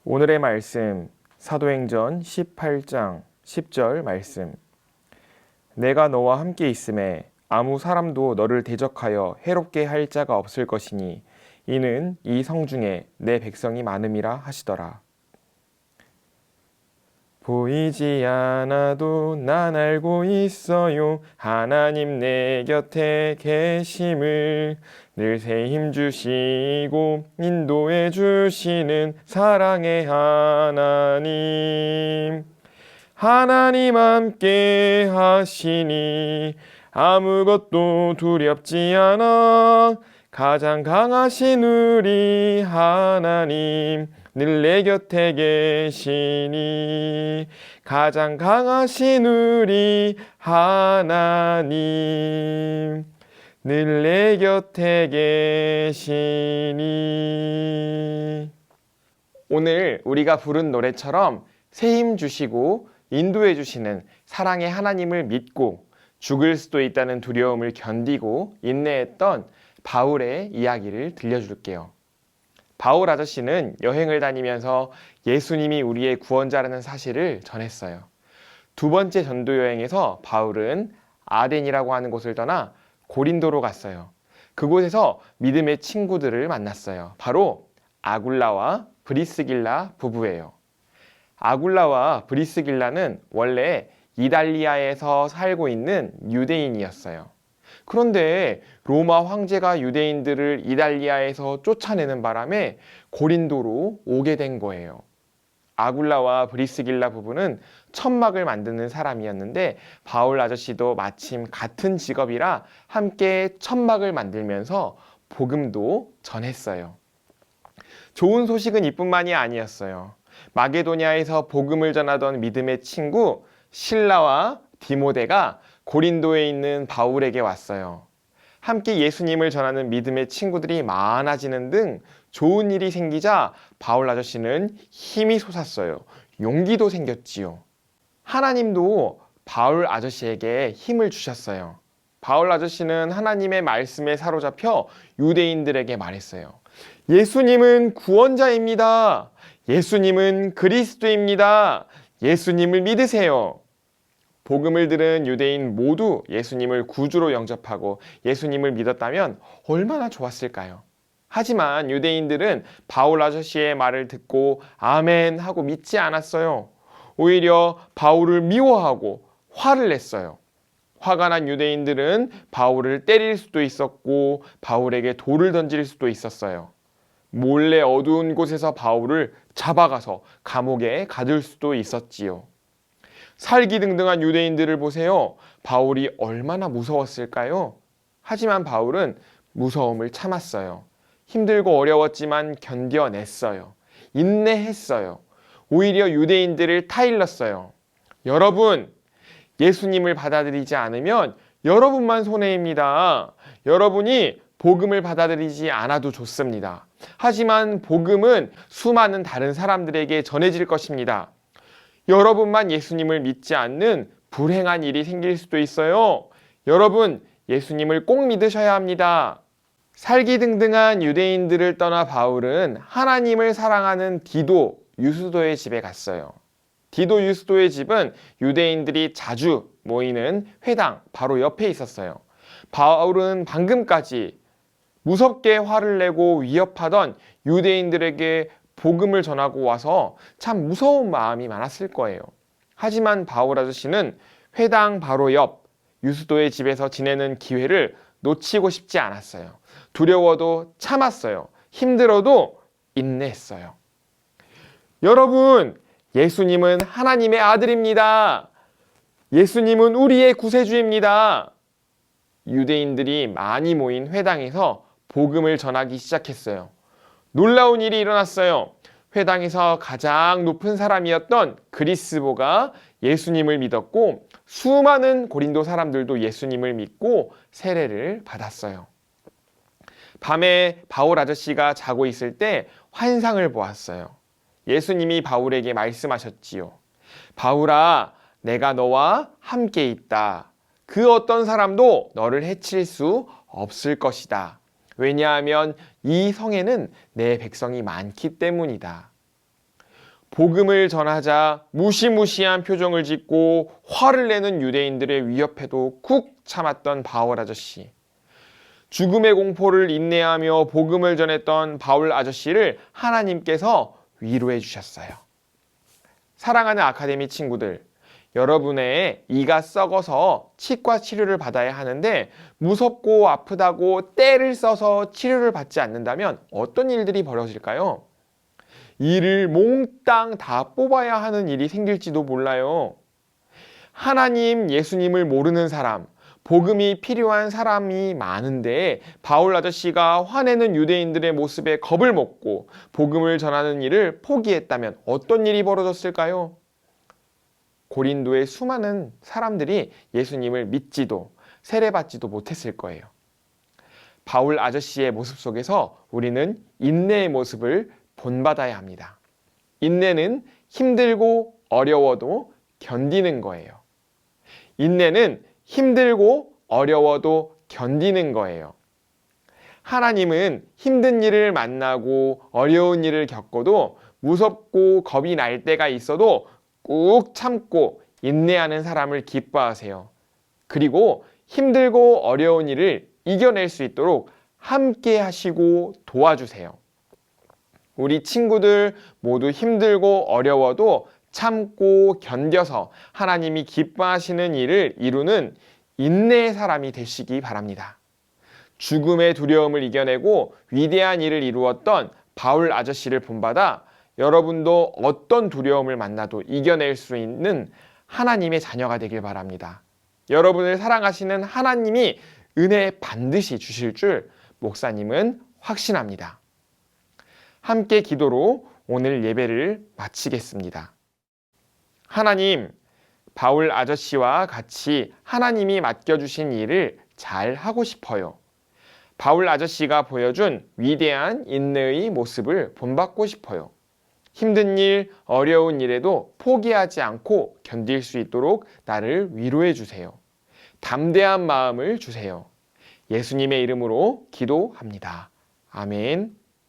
오늘의 말씀, 사도행전 18장 10절 말씀. 내가 너와 함께 있음에 아무 사람도 너를 대적하여 해롭게 할 자가 없을 것이니 이는 이 성중에 내 백성이 많음이라 하시더라. 보이지 않아도 난 알고 있어요. 하나님 내 곁에 계심을 늘 새 힘 주시고 인도해 주시는 사랑의 하나님. 하나님 함께 하시니 아무것도 두렵지 않아. 가장 강하신 우리 하나님 늘 내 곁에 계시니 가장 강하신 우리 하나님 늘 내 곁에 계시니. 오늘 우리가 부른 노래처럼 새 힘 주시고 인도해 주시는 사랑의 하나님을 믿고 죽을 수도 있다는 두려움을 견디고 인내했던 바울의 이야기를 들려줄게요. 바울 아저씨는 여행을 다니면서 예수님이 우리의 구원자라는 사실을 전했어요. 두 번째 전도 여행에서 바울은 아덴이라고 하는 곳을 떠나 고린도로 갔어요. 그곳에서 믿음의 친구들을 만났어요. 바로 아굴라와 브리스길라 부부예요. 아굴라와 브리스길라는 원래 이달리아에서 살고 있는 유대인이었어요. 그런데 로마 황제가 유대인들을 이달리아에서 쫓아내는 바람에 고린도로 오게 된 거예요. 아굴라와 브리스길라 부부는 천막을 만드는 사람이었는데 바울 아저씨도 마침 같은 직업이라 함께 천막을 만들면서 복음도 전했어요. 좋은 소식은 이뿐만이 아니었어요. 마게도냐에서 복음을 전하던 믿음의 친구 실라와 디모데가 고린도에 있는 바울에게 왔어요. 함께 예수님을 전하는 믿음의 친구들이 많아지는 등 좋은 일이 생기자 바울 아저씨는 힘이 솟았어요. 용기도 생겼지요. 하나님도 바울 아저씨에게 힘을 주셨어요. 바울 아저씨는 하나님의 말씀에 사로잡혀 유대인들에게 말했어요. 예수님은 구원자입니다. 예수님은 그리스도입니다. 예수님을 믿으세요. 복음을 들은 유대인 모두 예수님을 구주로 영접하고 예수님을 믿었다면 얼마나 좋았을까요? 하지만 유대인들은 바울 아저씨의 말을 듣고 아멘 하고 믿지 않았어요. 오히려 바울을 미워하고 화를 냈어요. 화가 난 유대인들은 바울을 때릴 수도 있었고 바울에게 돌을 던질 수도 있었어요. 몰래 어두운 곳에서 바울을 잡아가서 감옥에 가둘 수도 있었지요. 살기등등한 유대인들을 보세요. 바울이 얼마나 무서웠을까요? 하지만 바울은 무서움을 참았어요. 힘들고 어려웠지만 견뎌냈어요. 인내했어요. 오히려 유대인들을 타일렀어요. 여러분, 예수님을 받아들이지 않으면 여러분만 손해입니다. 여러분이 복음을 받아들이지 않아도 좋습니다. 하지만 복음은 수많은 다른 사람들에게 전해질 것입니다. 여러분만 예수님을 믿지 않는 불행한 일이 생길 수도 있어요. 여러분, 예수님을 꼭 믿으셔야 합니다. 살기등등한 유대인들을 떠나 바울은 하나님을 사랑하는 디도, 유스도의 집에 갔어요. 디도, 유스도의 집은 유대인들이 자주 모이는 회당 바로 옆에 있었어요. 바울은 방금까지 무섭게 화를 내고 위협하던 유대인들에게 복음을 전하고 와서 참 무서운 마음이 많았을 거예요. 하지만 바울 아저씨는 회당 바로 옆 유스도의 집에서 지내는 기회를 놓치고 싶지 않았어요. 두려워도 참았어요. 힘들어도 인내했어요. 여러분, 예수님은 하나님의 아들입니다. 예수님은 우리의 구세주입니다. 유대인들이 많이 모인 회당에서 복음을 전하기 시작했어요. 놀라운 일이 일어났어요. 회당에서 가장 높은 사람이었던 그리스보가 예수님을 믿었고 수많은 고린도 사람들도 예수님을 믿고 세례를 받았어요. 밤에 바울 아저씨가 자고 있을 때 환상을 보았어요. 예수님이 바울에게 말씀하셨지요. 바울아, 내가 너와 함께 있다. 그 어떤 사람도 너를 해칠 수 없을 것이다. 왜냐하면 이 성에는 내 백성이 많기 때문이다. 복음을 전하자 무시무시한 표정을 짓고 화를 내는 유대인들의 위협에도 쿡 참았던 바울 아저씨. 죽음의 공포를 인내하며 복음을 전했던 바울 아저씨를 하나님께서 위로해 주셨어요. 사랑하는 아카데미 친구들, 여러분의 이가 썩어서 치과 치료를 받아야 하는데 무섭고 아프다고 떼를 써서 치료를 받지 않는다면 어떤 일들이 벌어질까요? 이를 몽땅 다 뽑아야 하는 일이 생길지도 몰라요. 하나님, 예수님을 모르는 사람, 복음이 필요한 사람이 많은데 바울 아저씨가 화내는 유대인들의 모습에 겁을 먹고 복음을 전하는 일을 포기했다면 어떤 일이 벌어졌을까요? 고린도의 수많은 사람들이 예수님을 믿지도 세례받지도 못했을 거예요. 바울 아저씨의 모습 속에서 우리는 인내의 모습을 본받아야 합니다. 인내는 힘들고 어려워도 견디는 거예요. 인내는 힘들고 어려워도 견디는 거예요. 하나님은 힘든 일을 만나고 어려운 일을 겪어도 무섭고 겁이 날 때가 있어도 꾹 참고 인내하는 사람을 기뻐하세요. 그리고 힘들고 어려운 일을 이겨낼 수 있도록 함께 하시고 도와주세요. 우리 친구들 모두 힘들고 어려워도 참고 견뎌서 하나님이 기뻐하시는 일을 이루는 인내의 사람이 되시기 바랍니다. 죽음의 두려움을 이겨내고 위대한 일을 이루었던 바울 아저씨를 본받아 여러분도 어떤 두려움을 만나도 이겨낼 수 있는 하나님의 자녀가 되길 바랍니다. 여러분을 사랑하시는 하나님이 은혜 반드시 주실 줄 목사님은 확신합니다. 함께 기도로 오늘 예배를 마치겠습니다. 하나님, 바울 아저씨와 같이 하나님이 맡겨주신 일을 잘 하고 싶어요. 바울 아저씨가 보여준 위대한 인내의 모습을 본받고 싶어요. 힘든 일, 어려운 일에도 포기하지 않고 견딜 수 있도록 나를 위로해 주세요. 담대한 마음을 주세요. 예수님의 이름으로 기도합니다. 아멘.